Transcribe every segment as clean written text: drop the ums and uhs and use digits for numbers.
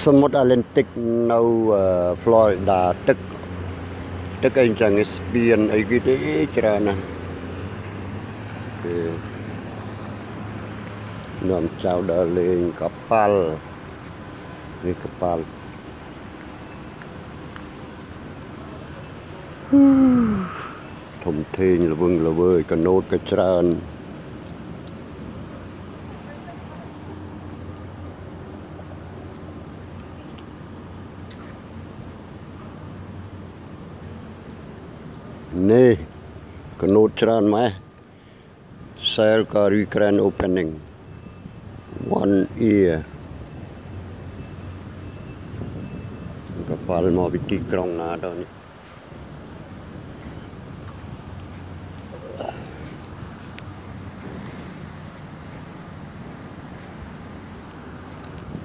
สมุทร Atlantic នៅ Florida ទឹកអីចឹងស្ពានអីគេទេច្រើនណាស់នាំចៅដល់លេងកប៉ាល់នេះកប៉ាល់ធំធេងល្វឹងល្វើយកណូតក៏ច្រើននេះកណូតច្រើនម៉ែ Sail ក៏ Grand Opening 1 year កប៉ាល់មកពីទីក្រុងណាដល់នេះ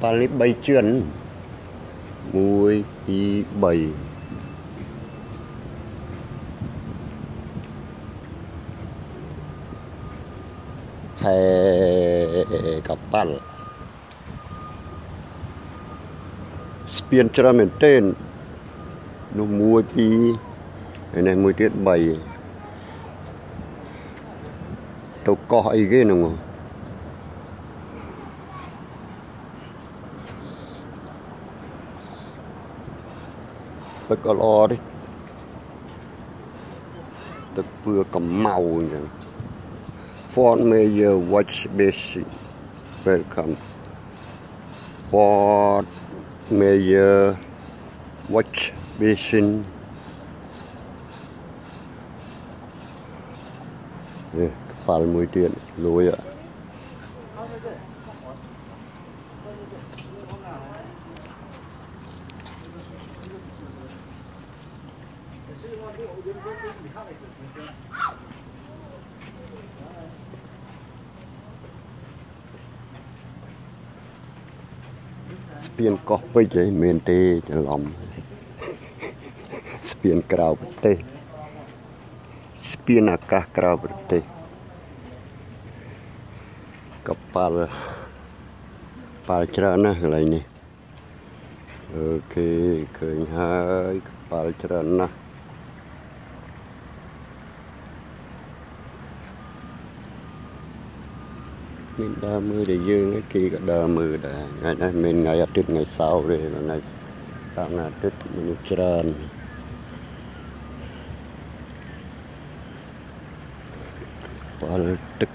ប៉ាល់នេះ3ជឿន1 2 3កប៉ាល់ស្ពានច្រើនមែនទែននោះ1 2ហើយនេះមួយទៀត3ទៅកោះអីគេហ្នឹងទឹកក៏ល្អទេទឹកពឿកំម៉ៅអញ្ចឹងFt.myers watch basin welcome Ft.myers watch basin នេះកប៉ាល់មួយទៀតលួយស្ពានកោះពេជ្រឯងមែនទេច្រឡំស្ពានក្រៅប្រទេសស្ពានអាកាសក្រៅប្រទេសកប៉ាល់ច្រើនណាស់កន្លែងនេះអូខេឃើញហើយកប៉ាល់ច្រើនណាស់មានដើរមើលតែយើងគេក៏ដើរមើលដែរថ្ងៃនេះមិនថ្ងៃអាទិត្យថ្ងៃសៅរ៍ទេថ្ងៃតាមអាទិត្យមនុស្សច្រើនប៉ាល់ទឹក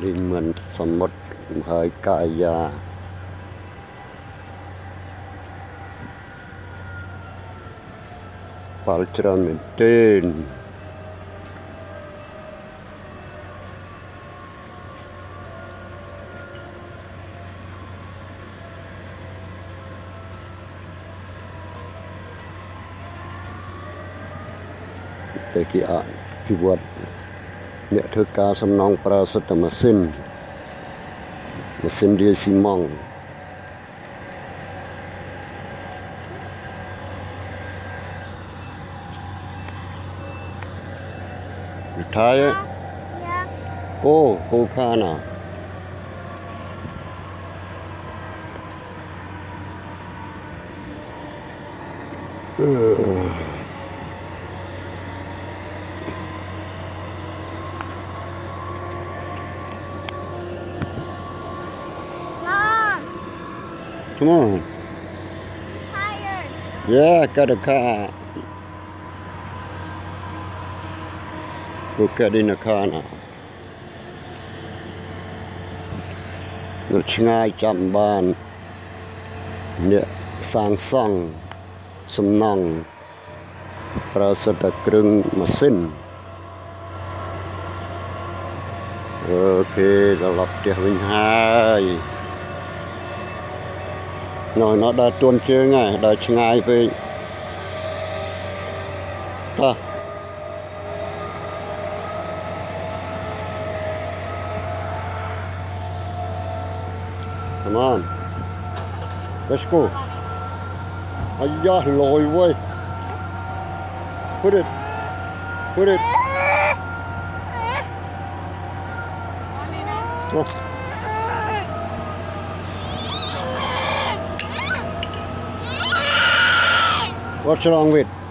លេងមិនសមុទ្រហើយកាយាប៉ាល់ច្រើនមែនទែនតែគេអភិវឌ្ឍអ្នកធ្វើការសំណងប្រើសិទ្ធិម៉ាស៊ីនរាយស៊ីម៉ងវិថយអូគោខាណាCome on. Tired. Yeah, got a car. Go get in the car now. ឆ្ងាយចាំបានអ្នកសាងសង់សំណង់ប្រើសិទ្ធិគ្រឿងម៉ាស៊ីនអូខេត្រឡប់ផ្ទះវិញហើយnó đã tuôn chơi ngay đã ngay về ta Come on. Let's go. Ayah, lôi way. Put it. Put it. Oh. What's wrong with?